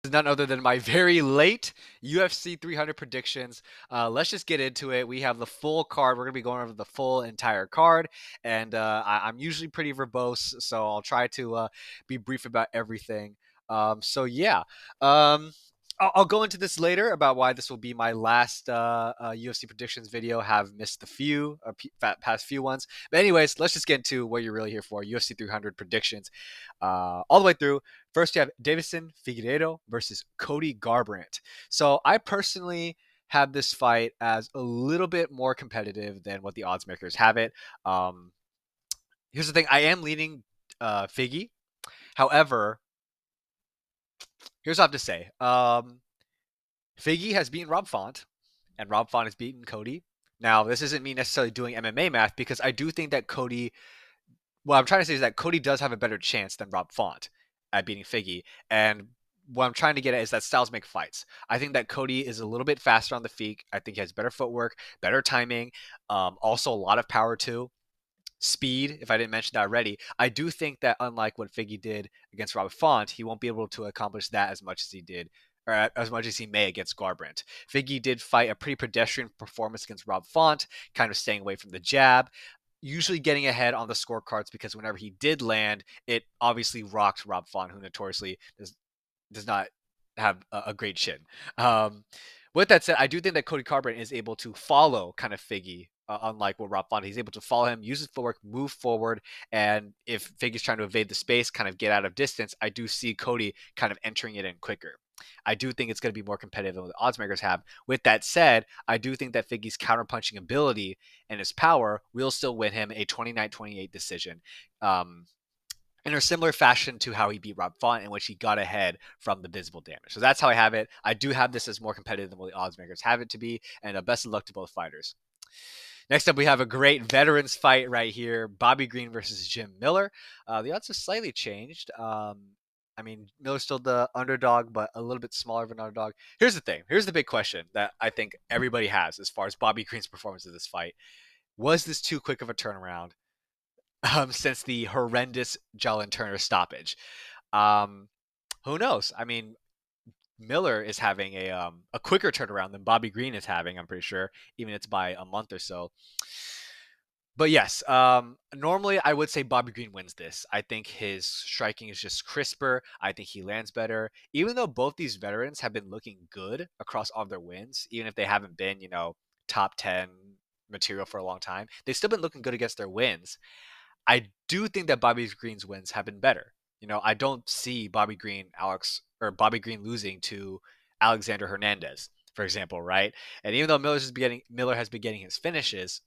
to none other than my very late UFC 300 predictions. Let's just get into it. We have the full card. We're going to be going over the full entire card. And I'm usually pretty verbose, so I'll try to be brief about everything. So, yeah. Um, I'll go into this later about why this will be my last UFC predictions video. Have missed the past few ones. But anyways, let's just get into what you're really here for. UFC 300 predictions all the way through. First, you have Davison Figueiredo versus Cody Garbrandt. So I personally have this fight as a little bit more competitive than what the odds makers have it. Um, Here's the thing: I am leaning Figgy. However, here's what I have to say. Figgy has beaten Rob Font, and Rob Font has beaten Cody. Now, this isn't me necessarily doing MMA math because I do think that Cody. What I'm trying to say is that Cody does have a better chance than Rob Font at beating Figgy, and what I'm trying to get at is that styles make fights. I think that Cody is a little bit faster on the feet. I think he has better footwork, better timing, also a lot of power too. Speed, if I didn't mention that already. I do think that unlike what Figgy did against Robert Font, he won't be able to accomplish that as much as he did, or as much as he may against Garbrandt. Figgy did fight a pretty pedestrian performance against Rob Font, kind of staying away from the jab, usually getting ahead on the scorecards because whenever he did land, it obviously rocked Rob Font, who notoriously does not have a great chin. Um, with that said, I do think that Cody Garbrandt is able to follow kind of Figgy, unlike what Rob Font. He's able to follow him, use his footwork, move forward, and if Figgy's trying to evade the space, kind of get out of distance, I do see Cody kind of entering it in quicker. I do think it's going to be more competitive than what the odds makers have. With that said, I do think that Figgy's counterpunching ability and his power will still win him a 29-28 decision. Um, in a similar fashion to how he beat Rob Font, in which he got ahead from the visible damage. So that's how I have it. I do have this as more competitive than what the odds makers have it to be, and best of luck to both fighters. Next up, we have a great veterans fight right here: Bobby Green versus Jim Miller. The odds have slightly changed. I mean, Miller's still the underdog, but a little bit smaller of an underdog. Here's the thing. Here's the big question that I think everybody has as far as Bobby Green's performance in this fight. Was this too quick of a turnaround? Since the horrendous Jalen Turner stoppage. Um, who knows? I mean, Miller is having a quicker turnaround than Bobby Green is having. I'm pretty sure, even it's by a month or so. But yes, normally I would say Bobby Green wins this. I think his striking is just crisper. I think he lands better. Even though both these veterans have been looking good across all their wins, even if they haven't been, top 10 material for a long time, they've still been looking good against their wins. I do think that Bobby Green's wins have been better. I don't see Bobby Green losing to Alexander Hernandez, for example, right? And even though Miller has been getting his finishes,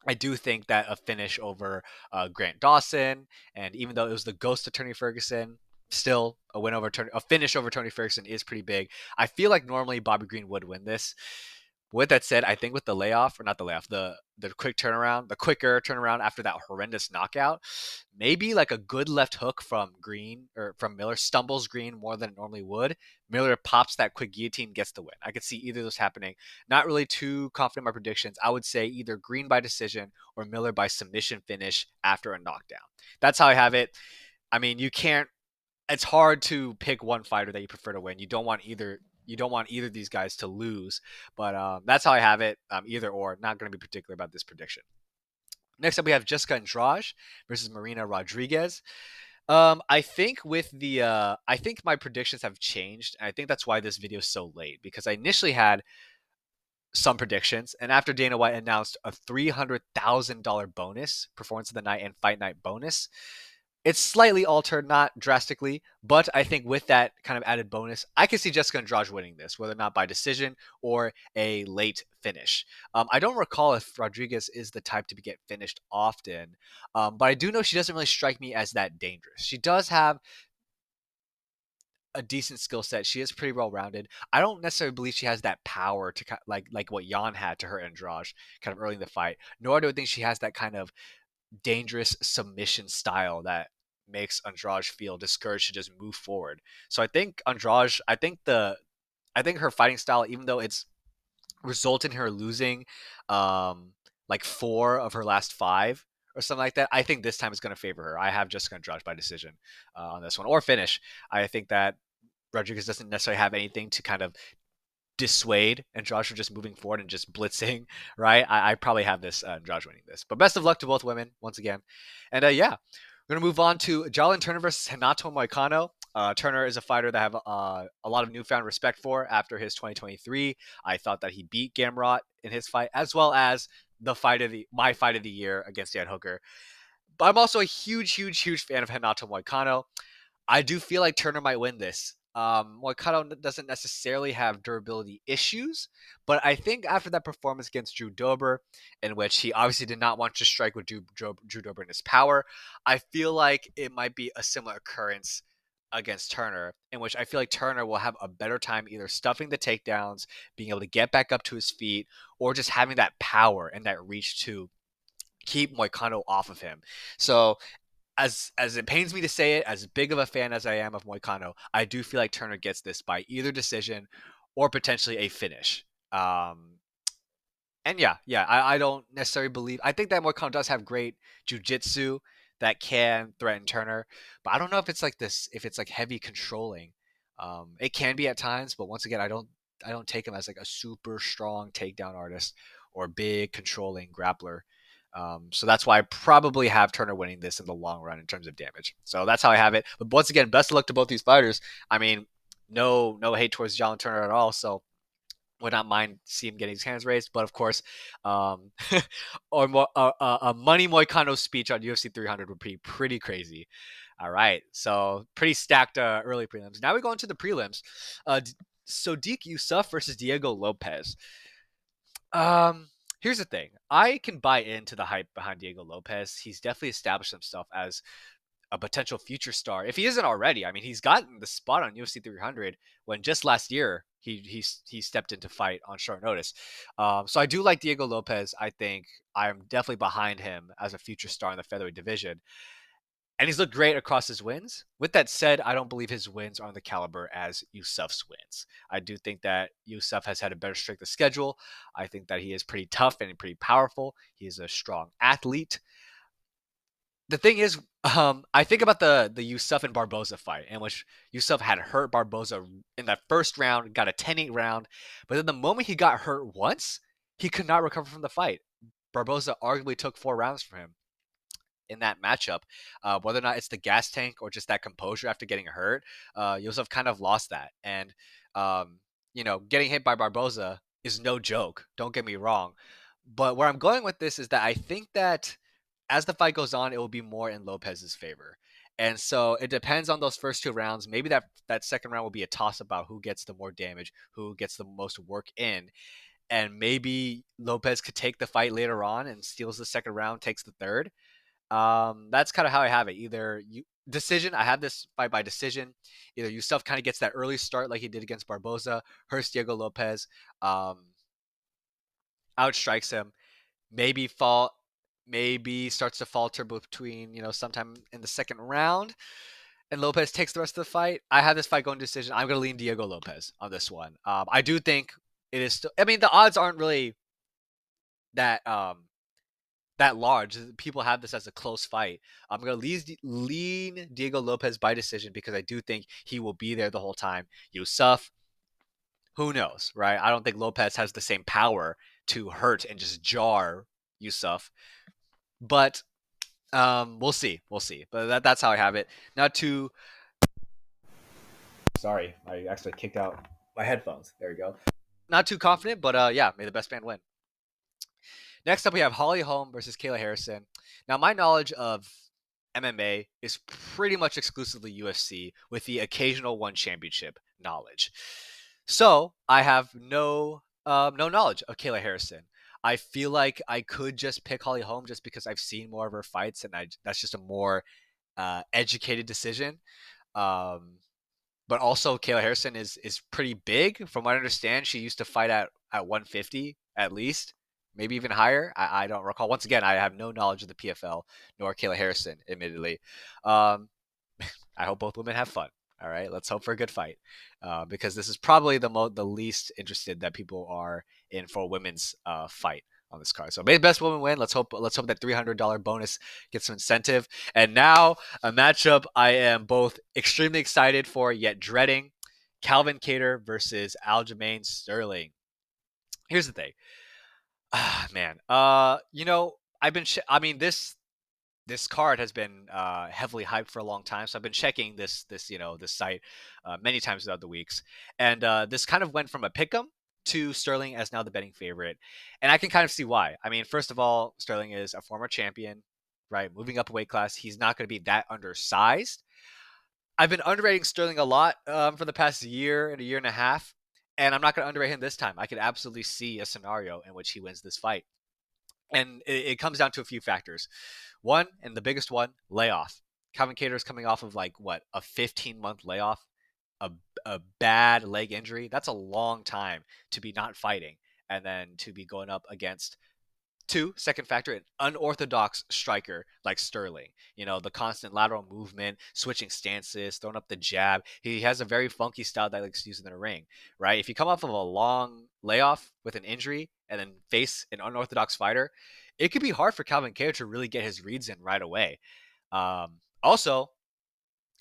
I do think that a finish over Grant Dawson, and even though it was the ghost of Tony Ferguson, still a finish over Tony Ferguson is pretty big. I feel like normally Bobby Green would win this. With that said, I think with the layoff, or not the layoff, the quicker turnaround after that horrendous knockout, maybe like a good left hook from Green or from Miller stumbles Green more than it normally would. Miller pops that quick guillotine, gets the win. I could see either of those happening. Not really too confident in my predictions. I would say either Green by decision or Miller by submission finish after a knockdown. That's how I have it. I mean, you can't. It's hard to pick one fighter that you prefer to win. You don't want either of these guys to lose. But that's how I have it. Either or. Not going to be particular about this prediction. Next up, we have Jessica Andrade versus Marina Rodriguez. I think I think my predictions have changed, and I think that's why this video is so late because I initially had some predictions, and after Dana White announced a $300,000 bonus, performance of the night and fight night bonus, it's slightly altered, not drastically, but I think with that kind of added bonus, I can see Jessica Andrade winning this, whether or not by decision or a late finish. I don't recall if Rodriguez is the type to get finished often, but I do know she doesn't really strike me as that dangerous. She does have a decent skill set. She is pretty well rounded. I don't necessarily believe she has that power to like what Jan had to her Andrade kind of early in the fight. Nor do I think she has that kind of dangerous submission style that makes Andrade feel discouraged to just move forward. So I think her fighting style, even though it's resulted in her losing like 4 of her last 5 or something like that, I think this time it's going to favor her. I have Jessica Andrade by decision on this one or finish. I think that Rodriguez doesn't necessarily have anything to kind of dissuade and Josh just moving forward and just blitzing, right? I probably have this Josh winning this. But best of luck to both women once again. And yeah, we're gonna move on to Jalen Turner versus Renato Moicano. Turner is a fighter that I have a lot of newfound respect for after his 2023. I thought that he beat Gamrot in his fight, as well as my fight of the year against Dan Hooker. But I'm also a huge, huge, huge fan of Renato Moicano. I do feel like Turner might win this. Moicano doesn't necessarily have durability issues, but I think after that performance against Drew Dober, in which he obviously did not want to strike with Drew Dober in his power, I feel like it might be a similar occurrence against Turner, in which I feel like Turner will have a better time either stuffing the takedowns, being able to get back up to his feet, or just having that power and that reach to keep Moicano off of him. So as it pains me to say it, as big of a fan as I am of Moicano, I do feel like Turner gets this by either decision or potentially a finish. And yeah, I don't necessarily believe. I think that Moicano does have great jujitsu that can threaten Turner, but I don't know if it's like this. If it's like heavy controlling, it can be at times. But once again, I don't take him as like a super strong takedown artist or big controlling grappler. So that's why I probably have Turner winning this in the long run in terms of damage. So that's how I have it. But once again, best of luck to both these fighters. I mean, no hate towards Jalen Turner at all. So would not mind see him getting his hands raised, but of course, or a Money Moicano speech on UFC 300 would be pretty crazy. All right, so pretty stacked early prelims. Now we go into the prelims. Sodiq Yusuff versus Diego Lopes. Um, Here's the thing: I can buy into the hype behind Diego Lopes. He's definitely established himself as a potential future star. If he isn't already, I mean, he's gotten the spot on UFC 300 when just last year he stepped into fight on short notice. So I do like Diego Lopes. I think I'm definitely behind him as a future star in the featherweight division. And he's looked great across his wins. With that said, I don't believe his wins are on the caliber as Yusuff's wins. I do think that Yusuff has had a better strength of schedule. I think that he is pretty tough and pretty powerful. He is a strong athlete. The thing is, I think about the Yusuff and Barboza fight, in which Yusuff had hurt Barboza in that first round, got a 10-8 round, but then the moment he got hurt once, he could not recover from the fight. Barboza arguably took 4 rounds from him in that matchup. Whether or not it's the gas tank or just that composure after getting hurt, Yusuff kind of lost that. And, getting hit by Barboza is no joke. Don't get me wrong. But where I'm going with this is that I think that as the fight goes on, it will be more in Lopes's favor. And so it depends on those first 2 rounds. Maybe that second round will be a toss about who gets the more damage, who gets the most work in. And maybe Lopes could take the fight later on and steals the second round, takes the third. That's kind of how I have it. Either decision, I have this fight by decision. Either Yusuff kind of gets that early start like he did against Barboza, hurts Diego Lopes, outstrikes him, maybe starts to falter between, sometime in the second round, and Lopes takes the rest of the fight. I have this fight going decision. I'm going to lean Diego Lopes on this one. I do think it is still, I mean, the odds aren't really that that large. People have this as a close fight. I'm going to lean Diego Lopes by decision because I do think he will be there the whole time. Yusuff, who knows, right? I don't think Lopes has the same power to hurt and just jar Yusuff. But we'll see. We'll see. But that's how I have it. Not too. Sorry, I actually kicked out my headphones. There we go. Not too confident, but yeah, may the best man win. Next up, we have Holly Holm versus Kayla Harrison. Now, my knowledge of MMA is pretty much exclusively UFC with the occasional one championship knowledge. So I have no knowledge of Kayla Harrison. I feel like I could just pick Holly Holm just because I've seen more of her fights, and that's just a more educated decision. But also, Kayla Harrison is pretty big. From what I understand, she used to fight at 150 at least, maybe even higher. I don't recall. Once again, I have no knowledge of the PFL nor Kayla Harrison, admittedly. I hope both women have fun. All right, let's hope for a good fight because this is probably the least interested that people are in for a women's fight on this card. So may the best woman win. Let's hope that $300 bonus gets some incentive. And now a matchup I am both extremely excited for yet dreading. Calvin Kattar versus Aljamain Sterling. Here's the thing. Ah, man. I've been. I mean, this card has been heavily hyped for a long time, so I've been checking this site many times throughout the weeks, and this kind of went from a pick'em to Sterling as now the betting favorite, and I can kind of see why. I mean, first of all, Sterling is a former champion, right? Moving up a weight class, he's not going to be that undersized. I've been underrating Sterling a lot for the past year and a year and a half, and I'm not going to underrate him this time. I could absolutely see a scenario in which he wins this fight. And it comes down to a few factors. One, and the biggest one, layoff. Calvin Kattar is coming off of like what, a 15-month layoff, a, a bad leg injury. That's a long time to be not fighting and then to be going up against two, second factor, an unorthodox striker like Sterling. You know, the constant lateral movement, switching stances, throwing up the jab. He has a very funky style that he likes to use in the ring, right? If you come off of a long layoff with an injury and then face an unorthodox fighter, it could be hard for Calvin Kattar to really get his reads in right away. Also,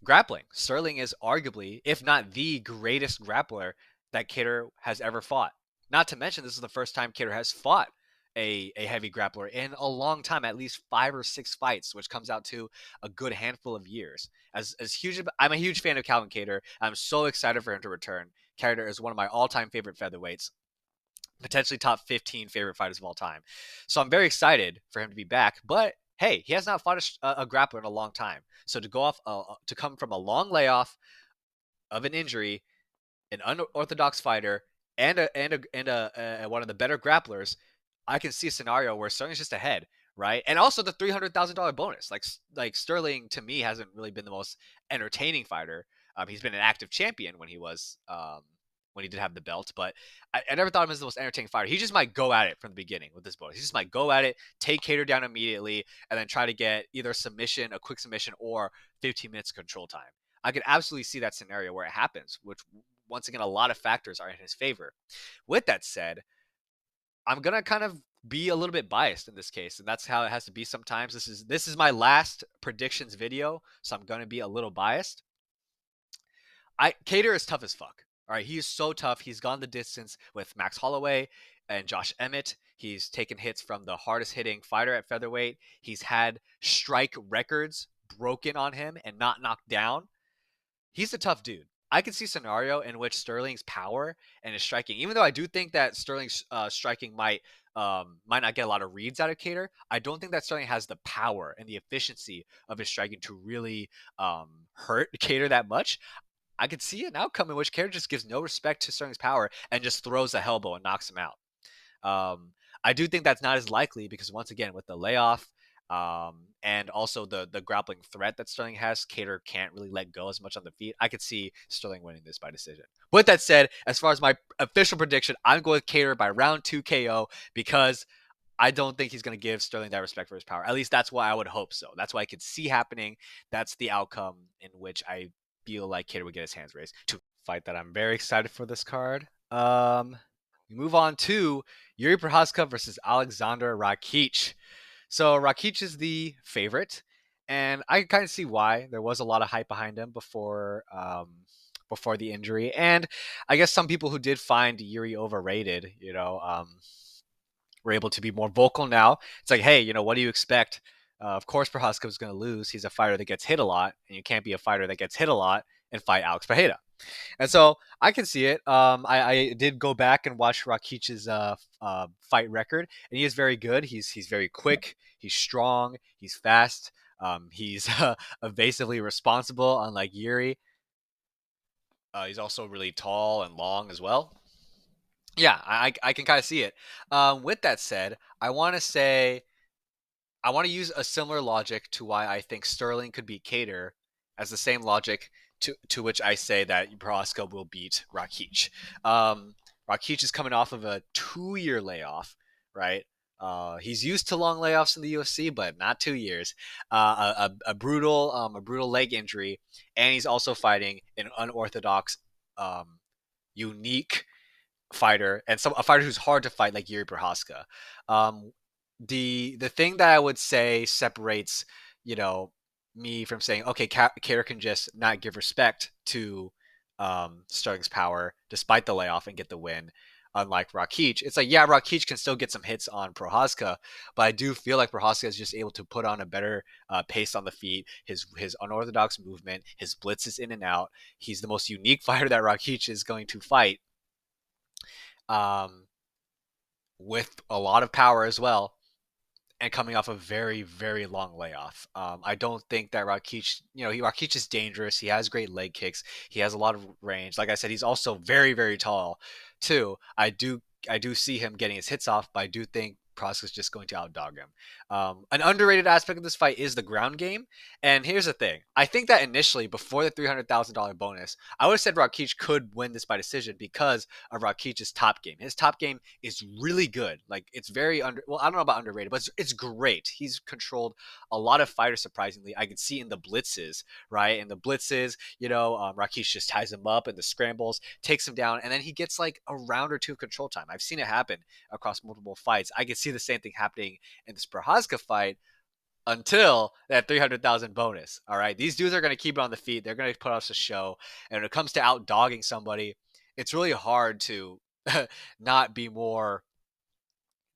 grappling. Sterling is arguably, if not the greatest grappler that Kattar has ever fought. Not to mention, this is the first time Kattar has fought a heavy grappler in a long time, at least 5 or 6 fights, which comes out to a good handful of years. As huge, I'm a huge fan of Calvin Kattar. I'm so excited for him to return. Kattar is one of my all-time favorite featherweights, potentially top 15 favorite fighters of all time. So I'm very excited for him to be back. But hey, he has not fought a grappler in a long time. So to come from a long layoff of an injury, an unorthodox fighter, and one of the better grapplers, I can see a scenario where Sterling's just ahead, right? And also the $300,000 bonus. Like Sterling to me hasn't really been the most entertaining fighter. He's been an active champion when he did have the belt, but I never thought him as the most entertaining fighter. He just might go at it from the beginning with this bonus. He just might go at it, take Kattar down immediately, and then try to get either a quick submission, or 15 minutes of control time. I could absolutely see that scenario where it happens, which once again, a lot of factors are in his favor. With that said, I'm gonna kind of be a little bit biased in this case, and that's how it has to be sometimes. This is my last predictions video, so I'm gonna be a little biased. Kattar is tough as fuck. All right, he is so tough. He's gone the distance with Max Holloway and Josh Emmett. He's taken hits from the hardest hitting fighter at featherweight. He's had strike records broken on him and not knocked down. He's a tough dude. I can see a scenario in which Sterling's power and his striking, even though I do think that Sterling's striking might not get a lot of reads out of Kattar, I don't think that Sterling has the power and the efficiency of his striking to really hurt Kattar that much. I could see an outcome in which Kattar just gives no respect to Sterling's power and just throws a elbow and knocks him out. I do think that's not as likely because once again, with the layoff, and also the grappling threat that Sterling has, Kattar can't really let go as much on the feet. I could see Sterling winning this by decision. With that said, as far as my official prediction, I'm going with Kattar by round 2 KO because I don't think he's going to give Sterling that respect for his power. At least that's why I would hope so. That's what I could see happening. That's the outcome in which I feel like Kattar would get his hands raised. To fight that I'm very excited for this card. We move on to Yuri Prochazka versus Alexander Rakic. So Rakic is the favorite, and I can kind of see why. There was a lot of hype behind him before the injury, and I guess some people who did find Yuri overrated, were able to be more vocal now. It's like, hey, what do you expect? Of course, Prochazka is going to lose. He's a fighter that gets hit a lot, and you can't be a fighter that gets hit a lot and fight Alex Pereira. And so I can see it. I did go back and watch Rakic's fight record, and he is very good. He's very quick. He's strong. He's fast. He's evasively responsible, unlike Yuri. He's also really tall and long as well. Yeah, I can kind of see it. With that said, I want to use a similar logic to why I think Sterling could beat Kattar as the same logic to which I say that Prochazka will beat Rakic. Rakic is coming off of a 2-year layoff, right? He's used to long layoffs in the UFC, but not 2 years. A brutal leg injury, and he's also fighting an unorthodox, unique fighter, and a fighter who's hard to fight like Yuri Prochazka. Um, the thing that I would say separates, me from saying, okay, Kattar can just not give respect to Sterling's power despite the layoff and get the win. Unlike Rakic, it's like, yeah, Rakic can still get some hits on Prohaska, but I do feel like Prohaska is just able to put on a better pace on the feet. His unorthodox movement, his blitzes in and out. He's the most unique fighter that Rakic is going to fight, um, with a lot of power as well, and coming off a very, very long layoff. I don't think that Rakic, Rakic is dangerous. He has great leg kicks. He has a lot of range. Like I said, he's also very, very tall too. I do see him getting his hits off, but I do think Proskau's just going to outdog him. An underrated aspect of this fight is the ground game. And here's the thing. I think that initially, before the $300,000 bonus, I would have said Rakic could win this by decision because of Rakic's top game. His top game is really good. Like, it's very well, I don't know about underrated, but it's great. He's controlled a lot of fighters surprisingly. I could see in the blitzes, right? In the blitzes, Rakic just ties him up in the scrambles, takes him down, and then he gets like a round or two of control time. I've seen it happen across multiple fights. I could see the same thing happening in this Prohaska fight until that 300,000 bonus. All right. These dudes are going to keep it on the feet. They're going to put us a show. And when it comes to out dogging somebody, it's really hard to not be more,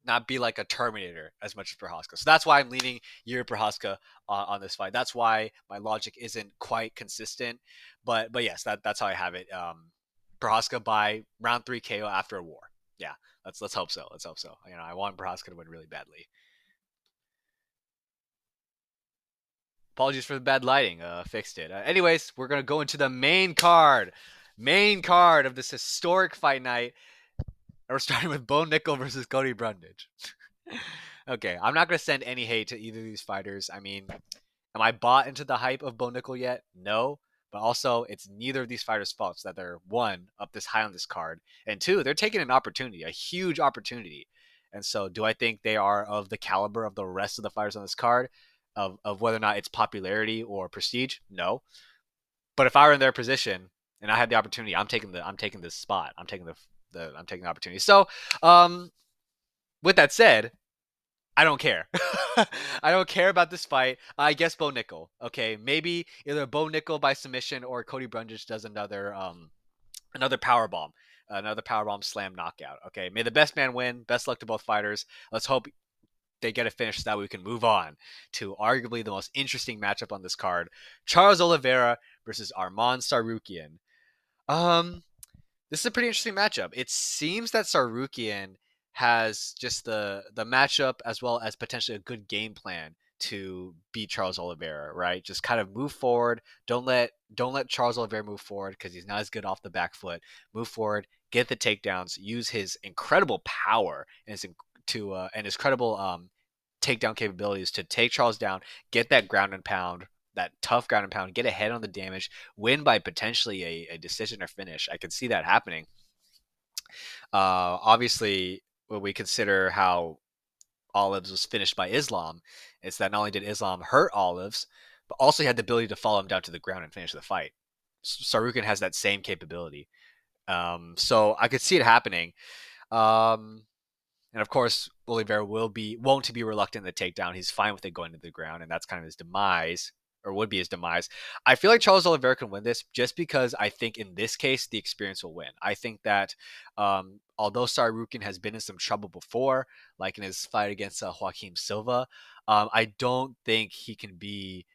not be like a Terminator as much as Prohaska. So that's why I'm leaning Yuri Prohaska on this fight. That's why my logic isn't quite consistent. But yes, that's how I have it. Prohaska by round 3 KO after a war. Yeah, let's hope so. Let's hope so. I want Prohaska to win really badly. Apologies for the bad lighting. Fixed it. Anyways, we're gonna go into the main card. Main card of this historic fight night. We're starting with Bo Nickel versus Cody Brundage. Okay, I'm not gonna send any hate to either of these fighters. I mean, am I bought into the hype of Bo Nickel yet? No. But also, it's neither of these fighters' faults that they're, one, up this high on this card, and two, they're taking an opportunity, a huge opportunity. And so, do I think they are of the caliber of the rest of the fighters on this card, of whether or not it's popularity or prestige? No. But if I were in their position and I had the opportunity, I'm taking this spot. I'm taking the opportunity. So, with that said, I don't care. I don't care about this fight. I guess Bo Nickel. Okay, maybe either Bo Nickel by submission or Cody Brundage does another power bomb, slam knockout. Okay, may the best man win. Best luck to both fighters. Let's hope they get a finish so that we can move on to arguably the most interesting matchup on this card: Charles Oliveira versus Arman Tsarukyan. Um, this is a pretty interesting matchup. It seems that Tsarukyan has just the matchup as well as potentially a good game plan to beat Charles Oliveira, right? Just kind of move forward. Don't let Charles Oliveira move forward because he's not as good off the back foot. Move forward, get the takedowns, use his incredible power and his credible takedown capabilities to take Charles down, get that ground and pound, that tough ground and pound, get ahead on the damage, win by potentially a decision or finish. I could see that happening. Obviously, when we consider how Olives was finished by Islam, it's that not only did Islam hurt Olives, but also he had the ability to follow him down to the ground and finish the fight. Tsarukyan has that same capability. So I could see it happening. And of course, Oliveira won't be reluctant to take down. He's fine with it going to the ground, and that's kind of his demise, or would be his demise. I feel like Charles Oliveira can win this just because I think in this case the experience will win. I think that although Tsarukyan has been in some trouble before, like in his fight against Joaquim Silva, I don't think he can be.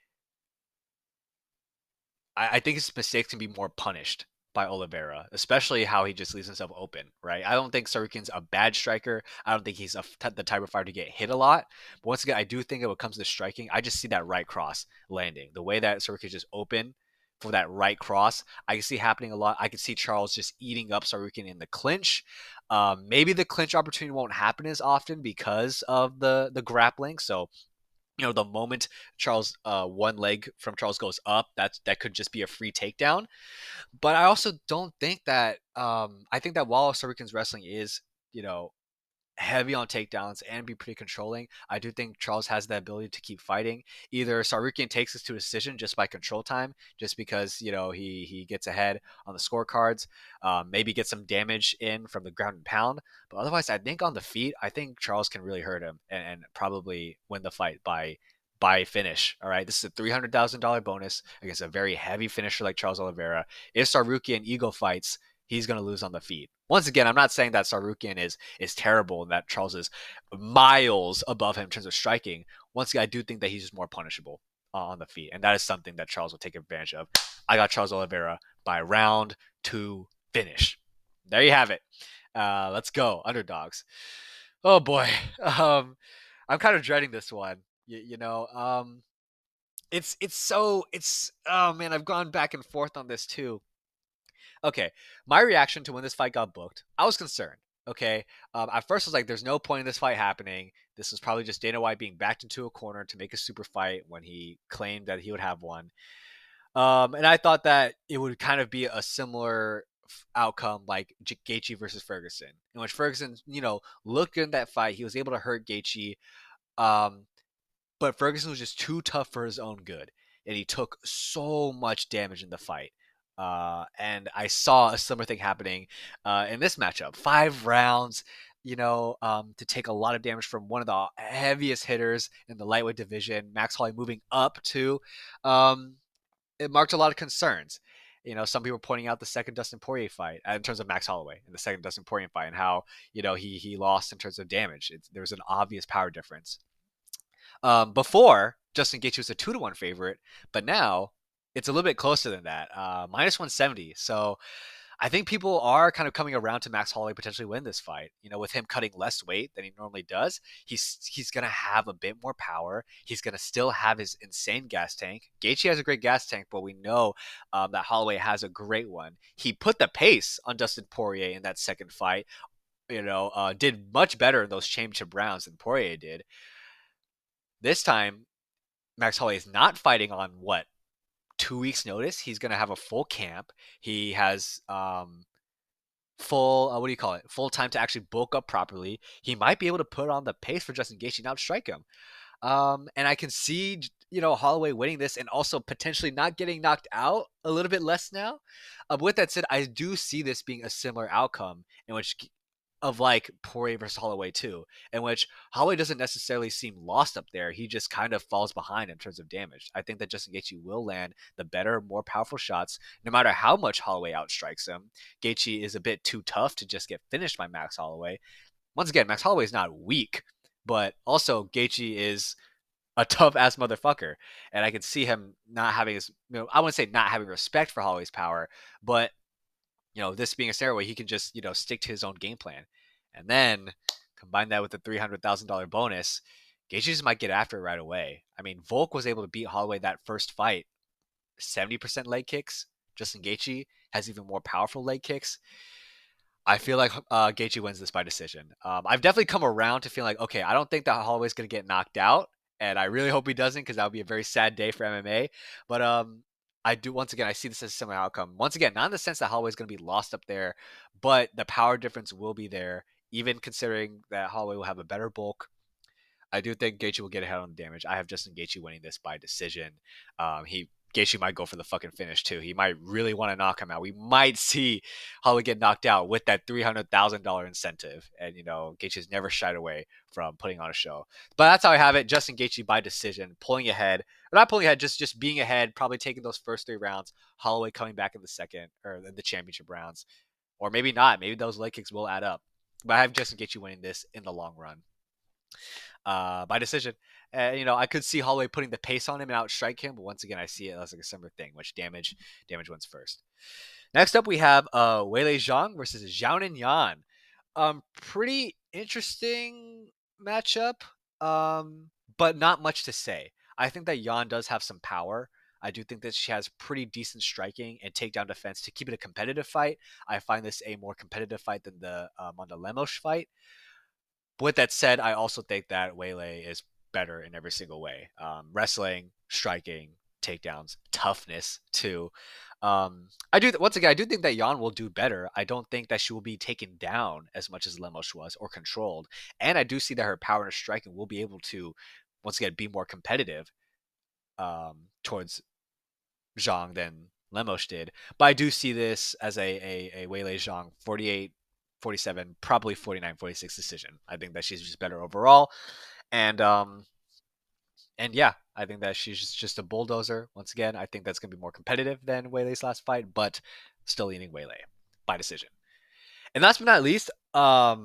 I think his mistakes can be more punished by Oliveira, especially how he just leaves himself open, right? I don't think Tsarukyan's a bad striker. I don't think he's the type of fighter to get hit a lot. But once again, I do think when it comes to striking, I just see that right cross landing. The way that Tsarukyan just open for that right cross, I can see happening a lot. I can see Charles just eating up Tsarukyan in the clinch. Maybe the clinch opportunity won't happen as often because of the grappling. So the moment Charles one leg from Charles goes up, that could just be a free takedown. But I also don't think that I think that while Tsarukyan's wrestling is, heavy on takedowns and be pretty controlling, I do think Charles has the ability to keep fighting. Either Tsarukyan takes this to a decision just by control time, just because, he gets ahead on the scorecards, maybe get some damage in from the ground and pound. But otherwise, I think on the feet, I think Charles can really hurt him and probably win the fight by by finish. All right, this is a $300,000 bonus against a very heavy finisher like Charles Oliveira. If Tsarukyan ego fights, he's going to lose on the feet. Once again, I'm not saying that Tsarukyan is terrible and that Charles is miles above him in terms of striking. Once again, I do think that he's just more punishable on the feet, and that is something that Charles will take advantage of. I got Charles Oliveira by round 2 finish. There you have it. Let's go, underdogs. Oh boy, I'm kind of dreading this one. It's oh man, I've gone back and forth on this too. Okay, my reaction to when this fight got booked, I was concerned. Okay, at first I was like, "There's no point in this fight happening. This was probably just Dana White being backed into a corner to make a super fight when he claimed that he would have one." And I thought that it would kind of be a similar outcome like Gaethje versus Ferguson, in which Ferguson, looked good in that fight. He was able to hurt Gaethje, um, but Ferguson was just too tough for his own good, and he took so much damage in the fight. And I saw a similar thing happening in this matchup. 5 rounds, to take a lot of damage from one of the heaviest hitters in the lightweight division, Max Holloway moving up to. It marked a lot of concerns. Some people were pointing out the second Dustin Poirier fight in terms of Max Holloway and the second Dustin Poirier fight and how he lost in terms of damage. There was an obvious power difference. Before, Justin Gaethje was a 2-1 favorite, but now it's a little bit closer than that, minus 170. So I think people are kind of coming around to Max Holloway potentially win this fight. With him cutting less weight than he normally does, he's gonna have a bit more power. He's gonna still have his insane gas tank. Gaethje has a great gas tank, but we know that Holloway has a great one. He put the pace on Dustin Poirier in that second fight. Did much better in those championship rounds than Poirier did. This time, Max Holloway is not fighting on 2 weeks notice. He's going to have a full camp. He has full, what do you call it? Full time to actually bulk up properly. He might be able to put on the pace for Justin Gaethje, not strike him. And I can see, Holloway winning this and also potentially not getting knocked out a little bit less now. With that said, I do see this being a similar outcome in which of like Poirier versus Holloway too, in which Holloway doesn't necessarily seem lost up there. He just kind of falls behind in terms of damage. I think that Justin Gaethje will land the better, more powerful shots, no matter how much Holloway outstrikes him. Gaethje is a bit too tough to just get finished by Max Holloway. Once again, Max Holloway is not weak, but also Gaethje is a tough ass motherfucker, and I can see him not having his, I wouldn't say not having respect for Holloway's power, but this being a scenario where he can just, stick to his own game plan. And then combine that with the $300,000 bonus, Gaethje just might get after it right away. I mean, Volk was able to beat Holloway that first fight, 70% leg kicks. Justin Gaethje has even more powerful leg kicks. I feel like Gaethje wins this by decision. I've definitely come around to feeling like, okay, I don't think that Holloway's going to get knocked out, and I really hope he doesn't because that would be a very sad day for MMA. But I do, once again, I see this as a similar outcome. Once again, not in the sense that Holloway's going to be lost up there, but the power difference will be there, even considering that Holloway will have a better bulk. I do think Gaethje will get ahead on the damage. I have Justin Gaethje winning this by decision. Gaethje might go for the fucking finish too. He might really want to knock him out. We might see Holloway get knocked out with that $300,000 incentive, and Gaethje's never shied away from putting on a show. But that's how I have it. Justin Gaethje by decision, pulling ahead, or not pulling ahead, just being ahead, probably taking those first 3 rounds. Holloway coming back in the second or in the championship rounds, or maybe not. Maybe those leg kicks will add up. But I have Justin Gaethje winning this in the long run by decision. I could see Holloway putting the pace on him and outstrike him, but once again, I see it as like a similar thing, which damage wins first. Next up, we have Weili Zhang versus Xiaonan Yan. Pretty interesting matchup, but not much to say. I think that Yan does have some power. I do think that she has pretty decent striking and takedown defense to keep it a competitive fight. I find this a more competitive fight than the Amanda Lemos fight. But with that said, I also think that Weili is better in every single way. Wrestling, striking, takedowns, toughness too. I do once again. I do think that Yan will do better. I don't think that she will be taken down as much as Lemos was or controlled. And I do see that her power and striking will be able to once again be more competitive towards Zhang than Lemos did. But I do see this as a Weili Zhang 48-47, probably 49-46 decision. I think that she's just better overall. And yeah, I think that she's just a bulldozer. Once again, I think that's going to be more competitive than Wayleigh's last fight, but still leaning Weili by decision. And last but not least, I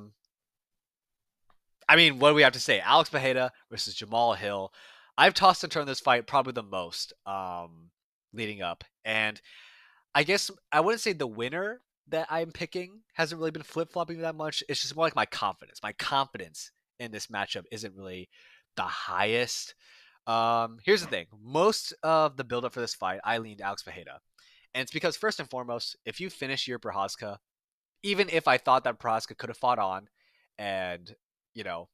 mean, what do we have to say? Alex Pereira versus Jamal Hill. I've tossed and turned this fight probably the most leading up. And I guess I wouldn't say the winner that I'm picking hasn't really been flip flopping that much. It's just more like my confidence. My confidence in this matchup isn't really the highest. Here's the thing: most of the build up for this fight, I leaned Alex Pereira, and it's because first and foremost, if you finish your Prochazka, even if I thought that Prochazka could have fought on, and you know,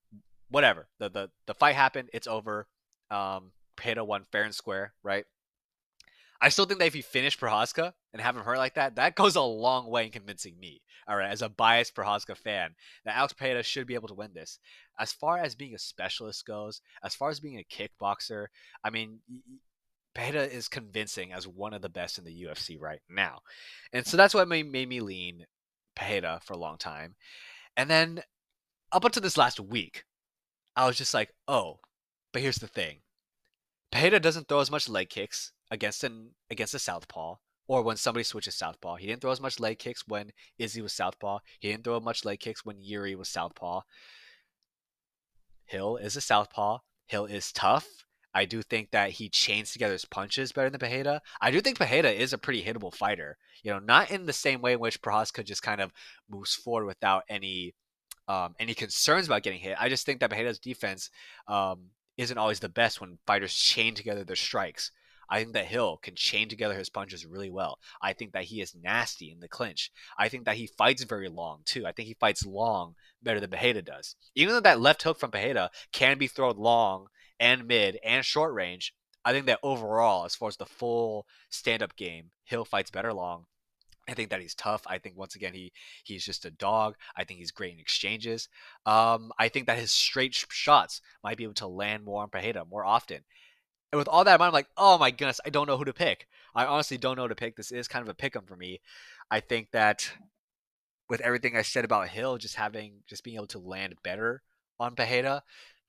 whatever, the fight happened, it's over. Pereira won fair and square, right? I still think that if you finish Prochazka and have him hurt like that, that goes a long way in convincing me, all right, as a biased Prochazka fan, that Alex Pereira should be able to win this. As far as being a specialist goes, as far as being a kickboxer, I mean, Pereira is convincing as one of the best in the UFC right now. And so that's what made me lean Pereira for a long time. And then up until this last week, I was just like, oh, but here's the thing. Pereira doesn't throw as much leg kicks against a southpaw or when somebody switches southpaw. He didn't throw as much leg kicks when Izzy was southpaw. He didn't throw much leg kicks when Yuri was southpaw. Hill is a southpaw. Hill is tough. I do think that he chains together his punches better than Pereira. I do think Pereira is a pretty hittable fighter. You know, not in the same way in which Prochazka just kind of moves forward without any concerns about getting hit. I just think that Pereira's defense isn't always the best when fighters chain together their strikes. I think that Hill can chain together his punches really well. I think that he is nasty in the clinch. I think that he fights very long too. I think he fights long better than Pereira does. Even though that left hook from Pereira can be thrown long and mid and short range, I think that overall, as far as the full stand-up game, Hill fights better long. I think that he's tough. I think once again he's just a dog. I think he's great in exchanges. I think that his straight shots might be able to land more on Pereira more often. And with all that in mind, I'm like, oh my goodness, I don't know who to pick. I honestly don't know who to pick. This is kind of a pick 'em for me. I think that with everything I said about Hill, just being able to land better on Pereira,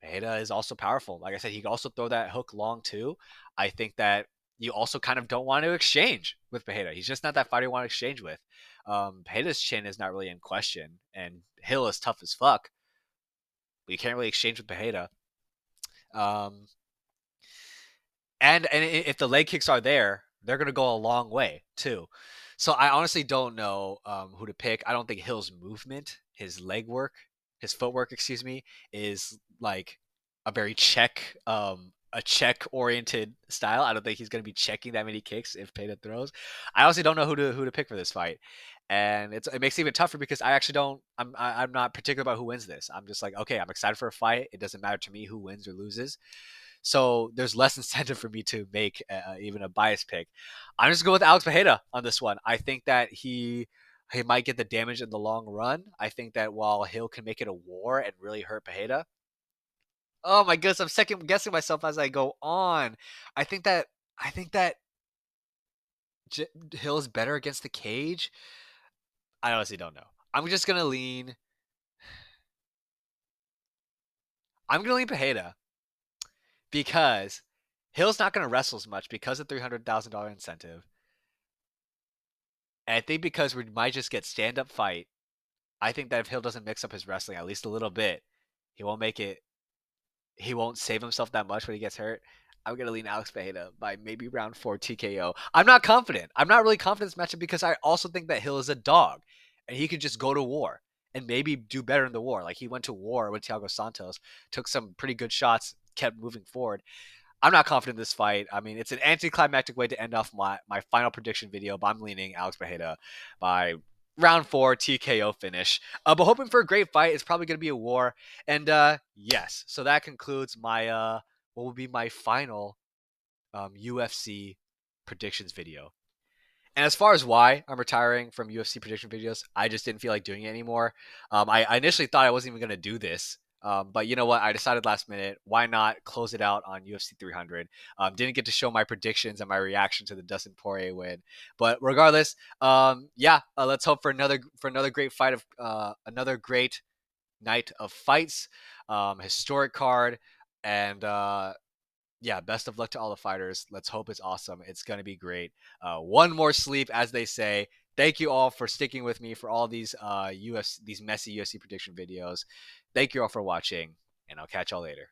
Pereira is also powerful. Like I said, he can also throw that hook long too. I think that you also kind of don't want to exchange with Pereira. He's just not that fighter you want to exchange with. Pereira's chin is not really in question, and Hill is tough as fuck, but you can't really exchange with Pereira. Um, and if the leg kicks are there, they're gonna go a long way too. So I honestly don't know who to pick. I don't think Hill's movement, his leg work, his footwork, excuse me, is like a very a check oriented style. I don't think he's gonna be checking that many kicks if Pereira throws. I honestly don't know who to pick for this fight, and it makes it even tougher because I actually don't. I'm not particular about who wins this. I'm just like, okay, I'm excited for a fight. It doesn't matter to me who wins or loses. So there's less incentive for me to make even a bias pick. I'm just going with Alex Pereira on this one. I think that he might get the damage in the long run. I think that while Hill can make it a war and really hurt Pereira. Oh my goodness, I'm second guessing myself as I go on. I think that I think that Hill is better against the cage. I honestly don't know. I'm just gonna lean. I'm gonna lean Pereira because Hill's not gonna wrestle as much because of $300,000 incentive. And I think because we might just get stand up fight, I think that if Hill doesn't mix up his wrestling at least a little bit, he won't make it. He won't save himself that much when he gets hurt. I'm gonna lean Alex Pereira by maybe round 4 TKO. I'm not confident. I'm not really confident in this matchup because I also think that Hill is a dog, and he could just go to war and maybe do better in the war. Like he went to war with Thiago Santos, took some pretty good shots, kept moving forward. I'm not confident in this fight. I mean, it's an anticlimactic way to end off my final prediction video, but I'm leaning Alex Pereira by round 4 TKO finish. But hoping for a great fight. It's probably going to be a war. And yes, so that concludes my what will be my final UFC predictions video. And as far as why I'm retiring from UFC prediction videos, I just didn't feel like doing it anymore. I initially thought I wasn't even going to do this. But you know what? I decided last minute, why not close it out on UFC 300? Didn't get to show my predictions and my reaction to the Dustin Poirier win, but regardless, yeah, let's hope for another great fight of another great night of fights, historic card, and Yeah, best of luck to all the fighters. Let's hope it's awesome. It's going to be great. One more sleep, as they say. Thank you all for sticking with me for all these these messy UFC prediction videos. Thank you all for watching, and I'll catch y'all later.